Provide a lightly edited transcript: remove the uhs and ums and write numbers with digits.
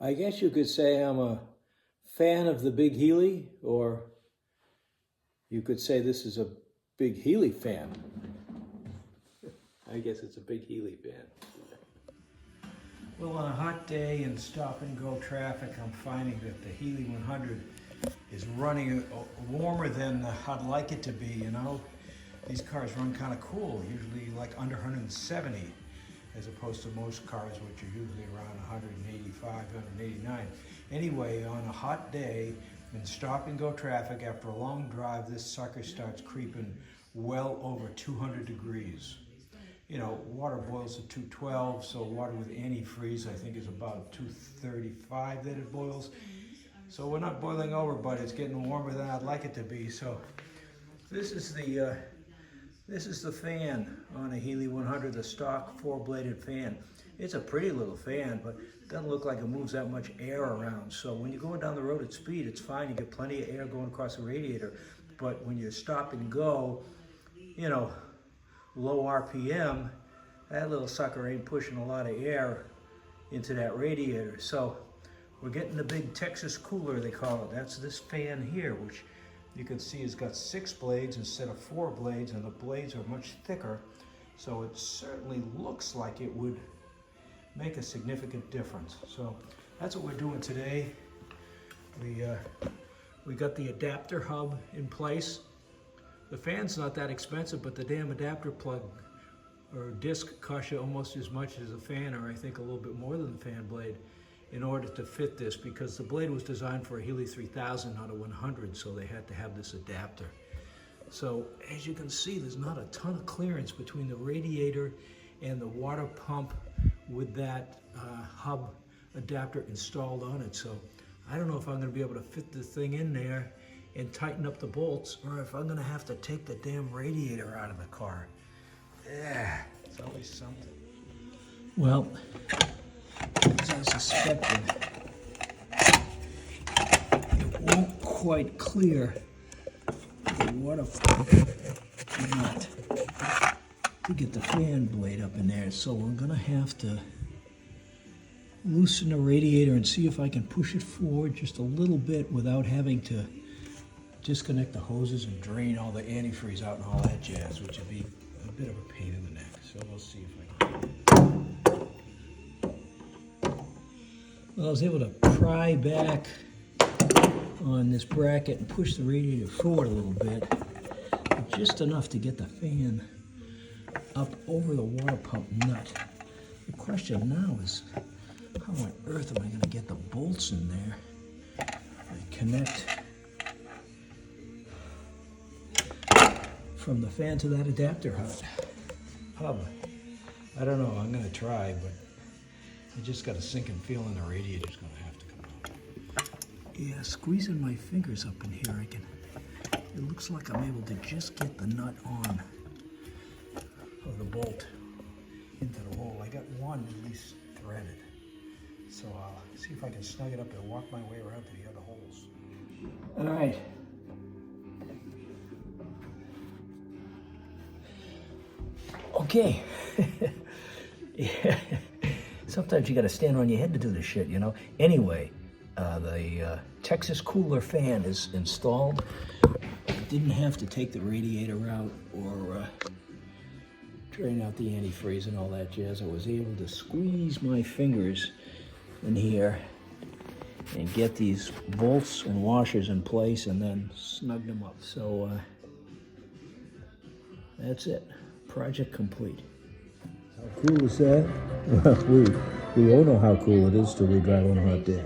I guess you could say I'm a fan of the Big Heeley, or you could say this is a Big Heeley fan. I guess it's a Big Heeley fan. Well, on a hot day in stop and go traffic, I'm finding that the Heeley 100 is running warmer than I'd like it to be, you know. These cars run kind of cool, usually like under 170, as opposed to most cars which are usually around 185, 189. Anyway, on a hot day in stop and go traffic, after a long drive, this sucker starts creeping well over 200 degrees. You know, water boils at 212, so water with antifreeze I think is about 235 that it boils. So we're not boiling over, but it's getting warmer than I'd like it to be. So this is the fan on a Heeley 100, the stock 4-bladed fan. It's a pretty little fan, but it doesn't look like it moves that much air around. So when you're going down the road at speed, it's fine. You get plenty of air going across the radiator. But when you stop and go, you know, low RPM, that little sucker ain't pushing a lot of air into that radiator. So we're getting the big Texas cooler, they call it. That's this fan here, which you can see has got 6 blades instead of 4 blades, and the blades are much thicker. So it certainly looks like it would make a significant difference. So that's what we're doing today. We got the adapter hub in place. The fan's not that expensive, but the damn adapter plug or disc costs you almost as much as a fan, or I think a little bit more than the fan blade, in order to fit this, because the blade was designed for a Heeley 3000, not a 100, so they had to have this adapter. So as you can see, there's not a ton of clearance between the radiator and the water pump with that hub adapter installed on it. So I don't know if I'm going to be able to fit the thing in there and tighten up the bolts, or if I'm going to have to take the damn radiator out of the car. Yeah, it's always something. Well, as I suspected, it won't quite clear the water pump nut to get the fan blade up in there. So we're gonna have to loosen the radiator and see if I can push it forward just a little bit without having to disconnect the hoses and drain all the antifreeze out and all that jazz, which would be a bit of a pain in the neck. So we'll see if I can. Well, I was able to pry back on this bracket and push the radiator forward a little bit, just enough to get the fan up over the water pump nut. The question now is, how on earth am I going to get the bolts in there that connect from the fan to that adapter hub? I don't know. I'm going to try, but I just got a sinking feeling the radiator's going to have to come out. Yeah, squeezing my fingers up in here, it looks like I'm able to just get the nut on, or the bolt into the hole. I got one at least threaded. So I'll see if I can snug it up and walk my way around to the other holes. All right. Okay. Yeah. Sometimes you got to stand on your head to do this shit, you know. Anyway, the Texas cooler fan is installed. I didn't have to take the radiator out or drain out the antifreeze and all that jazz. I was able to squeeze my fingers in here and get these bolts and washers in place and then snug them up. So that's it. Project complete. How cool is that? Well, we all know how cool it is till we drive on a hot day.